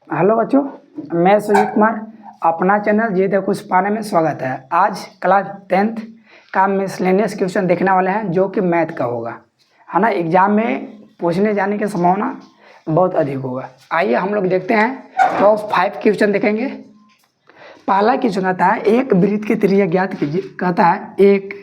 Hello बच्चों, मैं सुजीत कुमार। अपना चैनल जी देखो कुछ पाने में स्वागत है। आज क्लास 10th का मिसलेनियस क्वेश्चन देखने वाले हैं जो कि मैथ का होगा, है ना। एग्जाम में पूछने जाने की संभावना बहुत अधिक होगा। आइए हम लोग देखते हैं। तो 5 क्वेश्चन देखेंगे। पहला क्वेश्चन कहता है एक वृत्त की त्रिज्या ज्ञात कीजिए। कहता है एक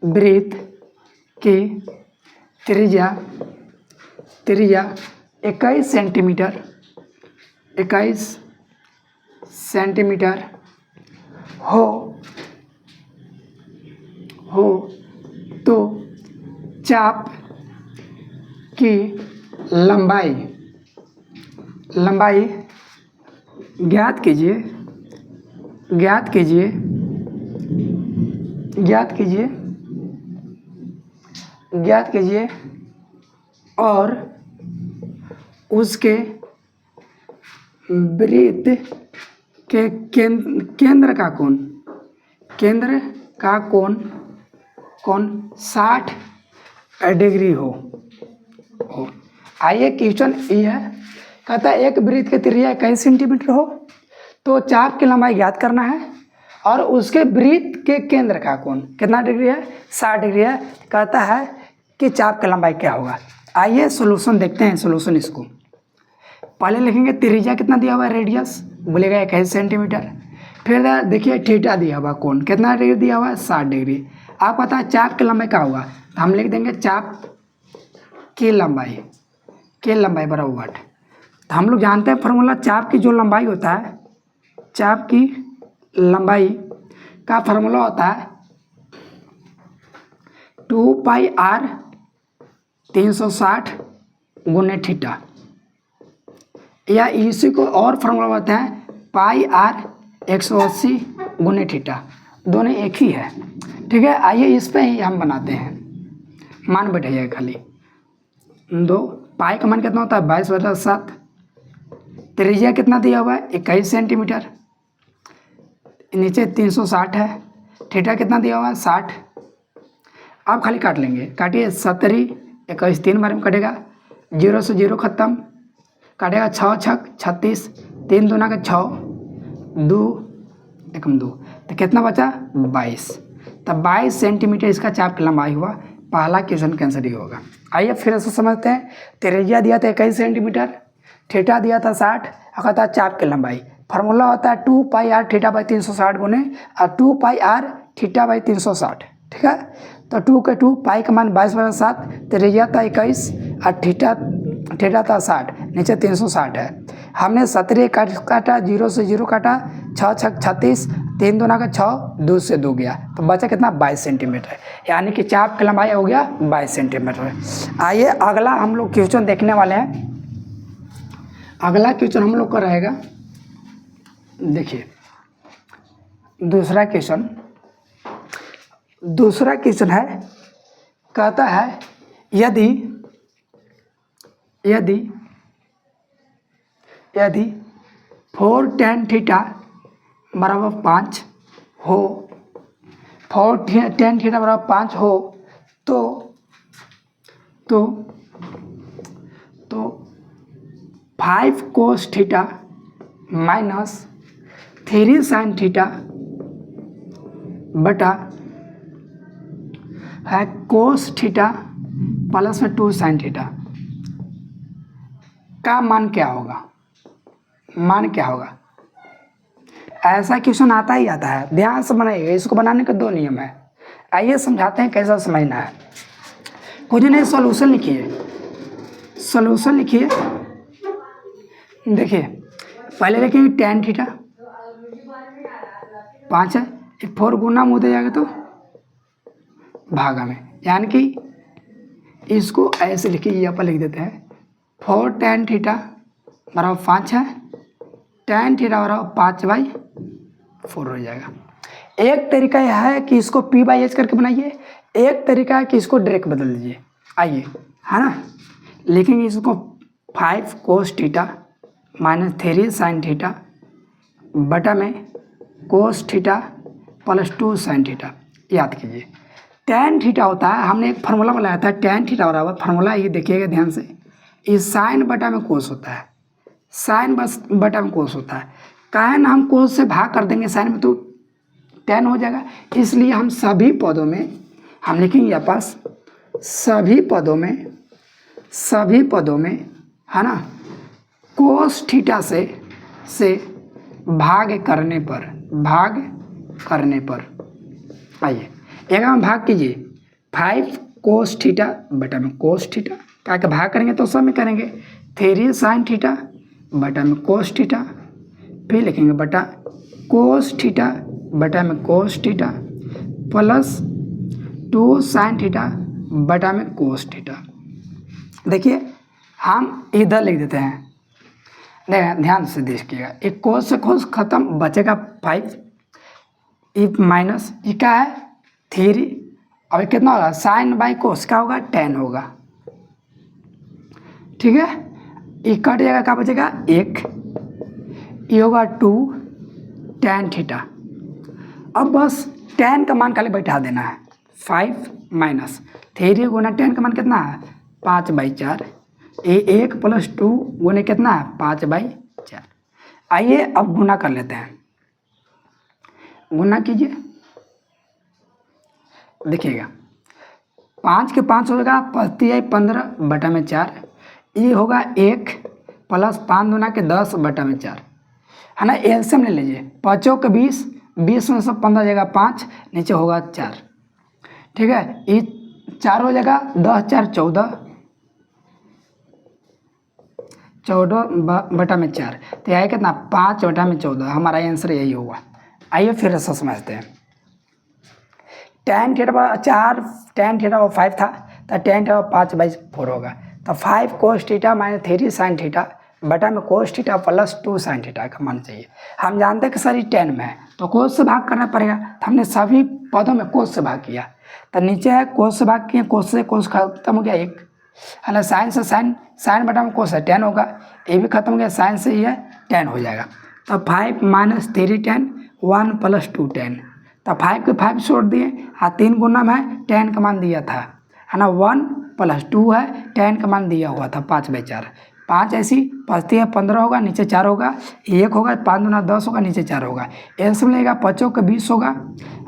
वृत्त की त्रिज्या 21 सेंटीमीटर 21 सेंटीमीटर हो तो चाप की लंबाई ज्ञात कीजिए और उसके वृत्त के केंद्र का कोण 60 डिग्री हो। आइए क्वेश्चन ये है। कहता है एक वृत्त की त्रिज्या 21 सेंटीमीटर हो तो चाप की लंबाई ज्ञात करना है और उसके वृत्त के केंद्र का कोण कितना डिग्री है, 60 डिग्री है। कहता है कि चाप की लंबाई क्या होगा। आइए सॉल्यूशन देखते हैं। सॉल्यूशन इसको पहले लिखेंगे। त्रिज्या कितना दिया हुआ है, रेडियस बोलेगा 21 सेंटीमीटर। फिर देखिए थीटा दिया हुआ, कोण कितना डिग्री दिया हुआ है, 60 डिग्री। आप पता है चाप की लंबाई क्या होगा, तो हम लिख देंगे चाप की लंबाई बराबर वाट। तो हम लोग जानते हैं फॉर्मूला, चाप की जो लंबाई होता है, चाप की लंबाई का फॉर्मूला होता है 2πr 360 गुने थीटा, या इसी को और फॉर्मूला होता है πr 180 गुने थीटा। दोनों एक ही है, ठीक है। आइए इस पे ही हम बनाते हैं, मान बैठाइए खाली। दो पाई का मान कितना होता है, 22/7। त्रिज्या कितना दिया हुआ है, 21 सेंटीमीटर। नीचे 360 है। थीटा कितना दिया हुआ है, 60। अब खाली काट लेंगे, काटिए। 70 21 3 बार में कटेगा, 0 से 0 खत्म, काटेगा 6 छक 36, 3 दूना का 6, 2 एकम 2, तो कितना बचा 22। तब 22 सेंटीमीटर इसका चाप की लंबाई हुआ। पहला क्वेश्चन कैंसर ही होगा। आइए फिर से समझते हैं। त्रिज्या दिया था 21 सेंटीमीटर, थीटा दिया था 60, और था चाप की लंबाई। फार्मूला होता है 2πr थीटा बाई 360 गुने और 2πr थीटा बाई 360, ठीक है। तो 2 के 2, पाई का मान 22/7, त्रिज्या था 21 और थीटा था 60, नीचे 360 है। हमने 70 काटा, 0 से 0 काटा, 6 छक 36, 3 दूना का 6, 2 से 2 गया, तो बचा कितना 22 सेंटीमीटर, यानी कि चाप की लंबाई हो गया 22 सेंटीमीटर। आइए अगला हम लोग क्वेश्चन देखने वाले हैं। अगला क्वेश्चन हम लोग का रहेगा, देखिए दूसरा क्वेश्चन है। कहता है यदि 4 tan थीटा बराबर 5 हो, 4 tan थीटा बराबर 5 हो तो 5 cos theta minus 3 sin theta बटा है cos थीटा प्लस में 2 sin थीटा का मान क्या होगा। ऐसा क्वेश्चन आता ही आता है, ध्यान से बनाइएगा। इसको बनाने के 2 नियम है। आइए समझाते हैं कैसा समझना है। कुछ नहीं, सॉल्यूशन लिखिए। देखिए पहले लिखेंगे tan थीटा 5 है, 4 गुना मुँह दे जाएगा तो भागा में, यानी कि इसको ऐसे लिखिए। यहाँ पर लिख देते हैं 4 tan थीटा बराबर 5 है, tan थीटा बराबर 5/4 हो जाएगा। एक तरीका यह है कि इसको p/h करके बनाइए, एक तरीका है कि इसको डायरेक्ट बदल दीजिए। आइए, है ना, लिखेंगे इसको 5 cos theta minus 3 sin theta बटा में cos theta plus 2 sin theta. याद कीजिए tan थीटा होता है, हमने एक फार्मूला बनाया था tan थीटा बराबर, फार्मूला ये देखिएगा ध्यान से, इस साइन बटा में कोस होता है, साइन बस बटा में कोस होता है, काहे हम कोस से भाग कर देंगे साइन में तो tan हो जाएगा। इसलिए हम सभी पदों में हम लिखेंगे यहाँ पास सभी पदों में है ना कोस थीटा से भाग करने पर आइए एक हम भाग कीजिए 5 कोस थीटा बटा में कोस थीटा क्या के भाग करेंगे तो सब में करेंगे 3 साइन थीटा बटा में कोस थीटा, फिर लिखेंगे बटा कोस थीटा बटा में cos theta plus 2 sine theta बटा में कोस थीटा। देखिए हम इधर लिख देते हैं, ध्यान से देखिएगा, एक कोस से कोस खत्म बचेगा 5 माइनस ये क्या है 3, अब कितना होगा साइन बाई कोस क्या होगा tan होगा, ठीक है। ये कट जाएगा क्या बचेगा 1, ये होगा 2 tan थीटा। अब बस tan का मान खाली बैठा देना है 5 माइनस 3 गुना tan का मान कितना है 5/4, ये 1 प्लस 2 गुने कितना है 5/4। आइए अब गुना कर लेते हैं, गुना कीजिए देखिएगा 5 के 5 हो जाएगा 15 बटा में 4, ये होगा 1 प्लस 5 दूना के 10 बटा में 4 है ना। एलसीएम ले लीजिए 5 के 20, 20 में से 15 हो जाएगा 5, नीचे होगा 4, ठीक है। ये 4 हो जाएगा 10 4 14 बटा में 4, तो यह कितना 5 बटा में 14, हमारा आंसर यही होगा। आइए फिर से समझते हैं, tan थीटा 4 tan थीटा 5 था तो tan थीटा 5/4 होगा, तो 5 cos theta minus 3 sine theta बटा में cos theta plus 2 sine theta का मान चाहिए। हम जानते हैं कि सर ये tan में है तो कोस से भाग करना पड़ेगा, तो हमने सभी पदों में कोस से भाग किया, तो नीचे है कोस से भाग किए, कोस से कोस खत्म हो गया 1 है ना, साइन से साइन बटा में कोस है tan होगा, ये भी खत्म हो गया, साइन से ये tan हो जाएगा। तो 5 माइनस 3 tan 1 प्लस 2 tan, तो 5 के 5 छोड़ दिए, 3 गुना में tan का मान दिया था है ना, 1 प्लस 2 है tan का मान दिया हुआ था 5/4, 5 ऐसी 5 है 15 होगा, नीचे 4 होगा, 1 होगा 5 दूना 10 होगा, नीचे 4 होगा, एल्सियम लेगा 5 के 20 होगा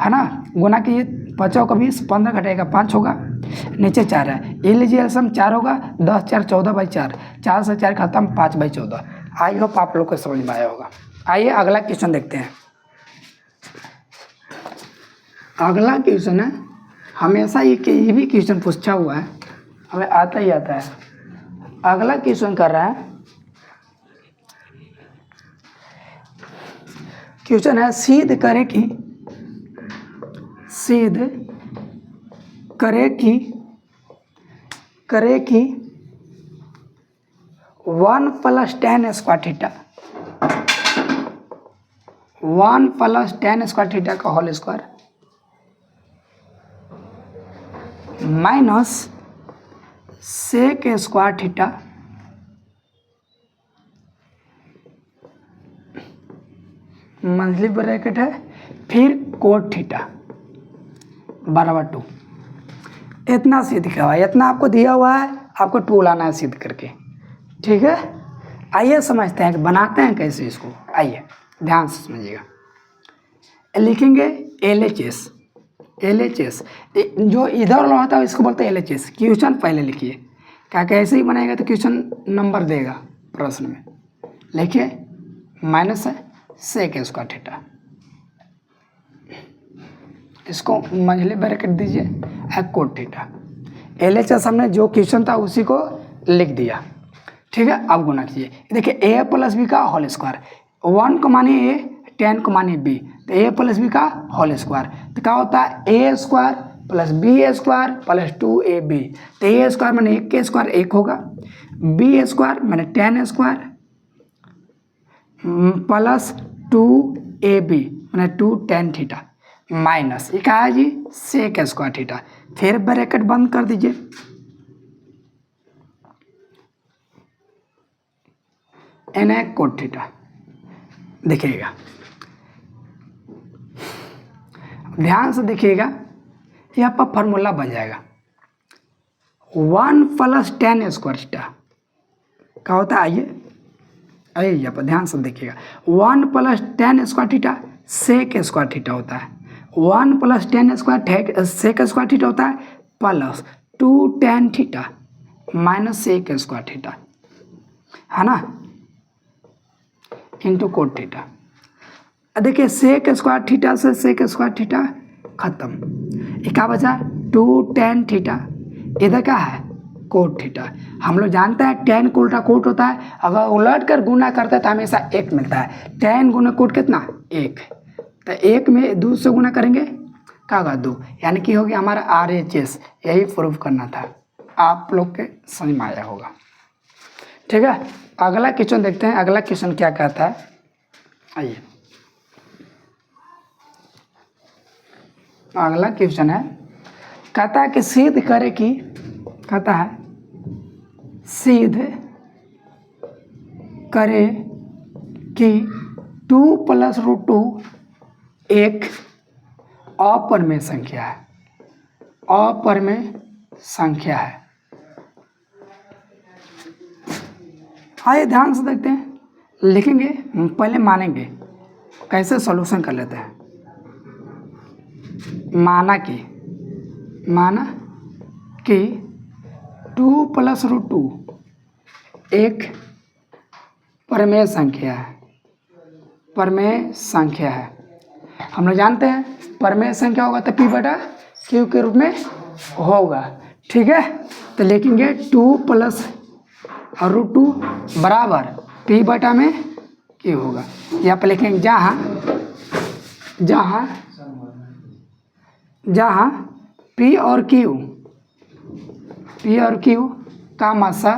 है ना, गुना कीजिए 5 के 20, 15 घटेगा 5 होगा, नीचे 4 है, ये लीजिए एल्सियम 4 होगा, 10 4 14/4, 4 से 4 खत्म 5/14। आई होप आप लोग को समझ में आया होगा। आइए अगला क्वेश्चन देखते हैं। अगला क्वेश्चन है, हमेशा ये भी क्वेश्चन पूछा हुआ है, हमें आता ही आता है। अगला क्वेश्चन कर रहा है, क्वेश्चन है सिद्ध करे कि 1 plus tan square theta 1 plus tan square theta का whole square minus sec square theta मंथली ब्रैकेट है, फिर कोट थीटा बराबर 2। इतना सिद्ध किया हुआ है, इतना आपको दिया हुआ है, आपको 2 लाना है सिद्ध करके, ठीक है। आइए समझते हैं कि बनाते हैं कैसे इसको, आइए ध्यान से समझिएगा। लिखेंगे LHS जो इधर वाला होता है इसको बोलते हैं LHS। क्वेश्चन पहले लिखिए, क्या कैसे ही बनाएगा तो क्वेश्चन नंबर देगा प्रश्न में। लिखिए माइनस है सेक स्क्वायर थीटा, इसको मंझले ब्रैकेट दीजिए कोट थीटा। LHS हमने जो क्वेश्चन था उसी को लिख दिया, ठीक है। अब गुना कीजिए, देखिए a प्लस बी का होल स्क्वायर, 1 को मानिए a, 10 को मानिए b, तो a प्लस बी का होल स्क्वायर, तो क्या होता है a square plus b square plus 2ab, तो a स्क्वायर मैंने 1 के स्क्वायर 1 होगा, b स्क्वायर मैंने 10 स्क्वायर प्लस 2ab मैंने 2 tan थीटा माइनस ये क्या है जी सेक स्क्वायर थीटा, फिर ब्रैकेट बंद कर दीजिए, n कोट थीटा। देखिएगा ध्यान से देखिएगा, यहाँ पर फॉर्मूला बन जाएगा 1 प्लस tan स्क्वायर थीटा क्या होता है, आइए अरे यहाँ पर ध्यान से देखिएगा, 1 + tan square theta sec square theta होता है, 1 + tan square sec square theta होता है, plus 2 tan theta minus sec square theta, है ना, इंटू कोट थीटा। देखिए सेक स्क्वायर थीटा से सेक स्क्वायर थीटा खत्म, ये क्या बचा, 2 tan थीटा, इधर क्या है कोट थीटा। हम लोग जानते हैं tan को उल्टा कोट होता है, अगर उलट कर गुना करते हैं तो हमेशा 1 मिलता है। tan गुना कोट कितना 1, तो 1 में 2 से गुना करेंगे क्या होगा 2, यानी कि हो गया हमारा RHS। यही प्रूफ करना था, आप लोग के समझ में आया होगा। ठीक है, अगला क्वेश्चन देखते हैं, अगला क्वेश्चन क्या कहता है, आइए अगला क्वेश्चन है, कहता है कि सिद्ध करे कि, कहता है सिद्ध करे कि 2 + √2 एक अपरिमेय संख्या है, अपरिमेय संख्या है। आइए ध्यान से देखते हैं, लिखेंगे पहले मानेंगे, कैसे सॉल्यूशन कर लेते हैं। माना कि 2 + √2 एक परिमेय संख्या है, परिमेय संख्या है। हम लोग जानते हैं परिमेय संख्या होगा तो P/Q के रूप में होगा। ठीक है, तो लिखेंगे 2 + √2 बराबर P/Q होगा। यहाँ पर लिखेंगे जहाँ P और Q का मासा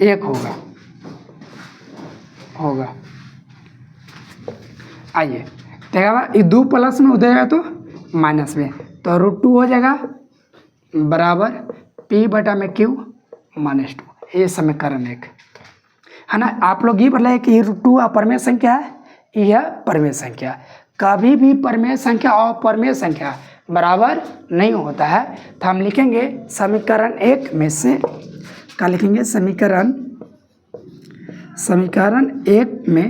एक होगा। आइए देखा, ये 2 प्लस में हो जाएगा तो माइनस में, तो √2 हो जाएगा बराबर P/Q -2। ये समीकरण 1 है ना। आप लोग ये बताइए कि √2 अपरिमेय संख्या है, यह परिमेय संख्या। कभी भी परिमेय संख्या और अपरिमेय संख्या बराबर नहीं होता है, तो हम लिखेंगे समीकरण 1 में से क्या लिखेंगे, समीकरण 1 में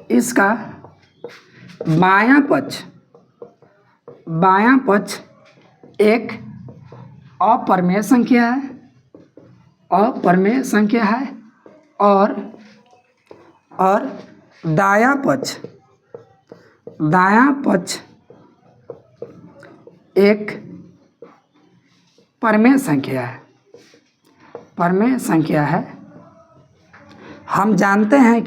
इसका बायां पक्ष एक अपरिमेय संख्या है, और दायां पक्ष एक परिमेय संख्या है। हम जानते हैं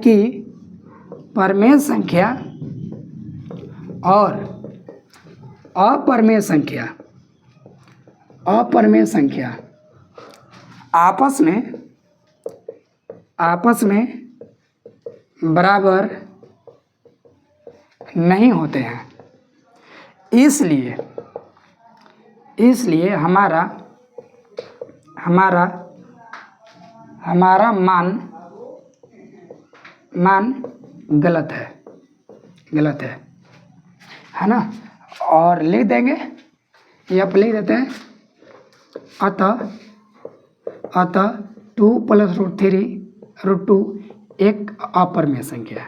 कि परिमेय संख्या और अपरिमेय संख्या आपस में बराबर नहीं होते हैं। इसलिए हमारा मान गलत है ना। और लिख देंगे, यहाँ पर लिख देते हैं, अतः 2 + √2 एक अपरिमेय संख्या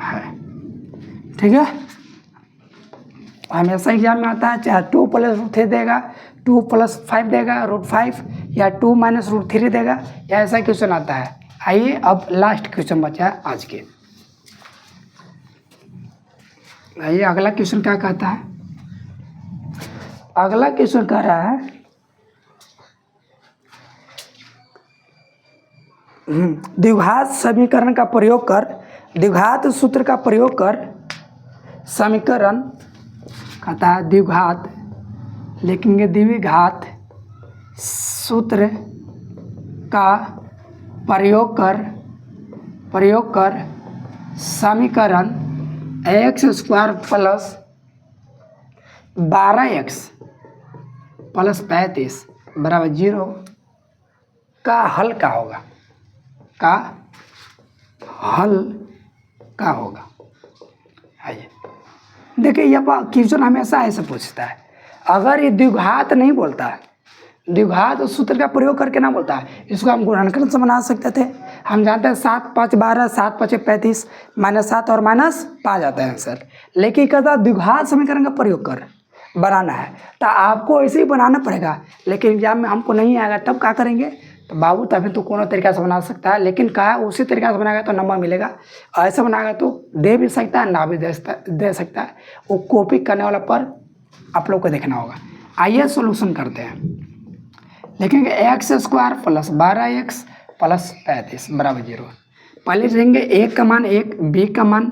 है। ठीक है, हमेशा एग्जाम में आता है, चाहे 2 + √3 देगा, 2 + 5 देगा √5, या 2 - √3 देगा, या ऐसा क्वेश्चन आता है। आइए अब लास्ट क्वेश्चन बचा है आज के। आइए अगला क्वेश्चन क्या कहता है, अगला क्वेश्चन कह रहा है द्विघात समीकरण का प्रयोग कर, द्विघात सूत्र का प्रयोग कर समीकरण, कहता है द्विघात, लिखेंगे द्विघात सूत्र का प्रयोग कर समीकरण x² + 12x + 35 = 0 का हल क्या होगा। का हल क्या होगा। आइए देखिए, यह क्वेश्चन हमेशा ऐसे पूछता है, अगर ये द्विघात नहीं बोलता है, द्विघात सूत्र का प्रयोग करके ना बोलता है, इसको हम गुणनखंड से बना सकते थे। हम जानते हैं 7 5 12, 7 5 35, -7 और -5 आता है आंसर। लेकिन कहता द्विघात समीकरण का प्रयोग कर बनाना है, तो आपको ऐसे ही बनाना पड़ेगा। लेकिन एग्जाम में हमको नहीं आएगा, तब क्या करेंगे, तो बाबू तभी तो कोनो तरीका से बना सकता है। लेकिन कहा उसी तरीका से बनाएगा तो नंबर मिलेगा, ऐसे बनाएगा तो दे भी सकता है, ना भी दे सकता है। वो कॉपी करने वाला पर आप लोग को देखना होगा। आइए सोल्यूशन करते हैं। लिखेंगे x² + 12x + 35 बराबर 0। पहले लिखेंगे a का मान 1, b का मान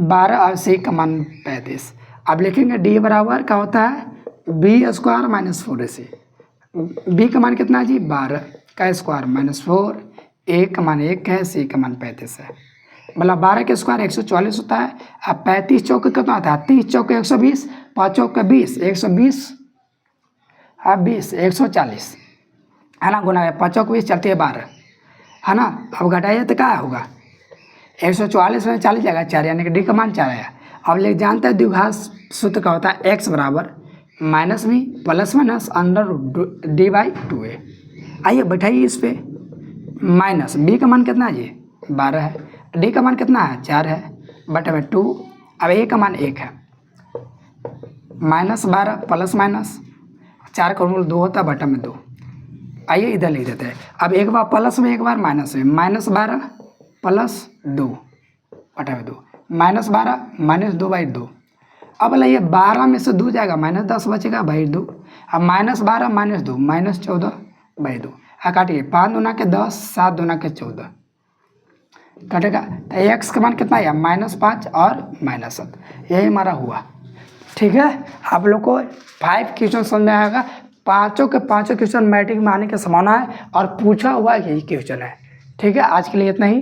12 और c का मान 35। अब लिखेंगे d बराबर क्या होता है, b² - 4ac। b का मान कितना है जी, 12 का स्क्वायर -4, a का मान 1 है, c का मान 35 है। मतलब 12 के स्क्वायर 144 होता है। अब 35 चौके कितना आता है, 30 चौके 120, 5 चौके 20, 120, अब 20 140 है ना, गुना 5 चौके 20 चलती है 12 है ना। अब घटाइए तो क्या होगा, 144 में 40 जाएगा 4, यानी कि डी का मान 4 आया। अब ले जानते हैं द्विघात सूत्र का होता है x बराबर -b + √d/2a। आइए बैठाइए इस पे, माइनस b का मान कितना है जी, 12 है, d का मान कितना है, 4 है, बटे में 2। अब a का मान 1 है, -12 ± 4 का मूल 2 होता है, बटा में 2। आइए इधर लिख देते हैं। अब एक बार प्लस में, एक बार माइनस में, -12 + 2 बटा में 2, -12 - 2/2। अब लाइए 12 में से 2 जाएगा, -10 बचेगा भाई 2। अब -12 - 2 -14/2। काटिए, 5 दूना के 10, 7 दूना के 14 कटेगा। तो x का मान कितना है, -5 और -7, यही हमारा हुआ। ठीक है, आप लोग को 5 क्वेश्चन समझ में आएगा। पाँचों के पाँचों क्वेश्चन मैट्रिक में आने की संभावना है और पूछा हुआ यही क्वेश्चन है। ठीक है, आज के लिए इतना ही।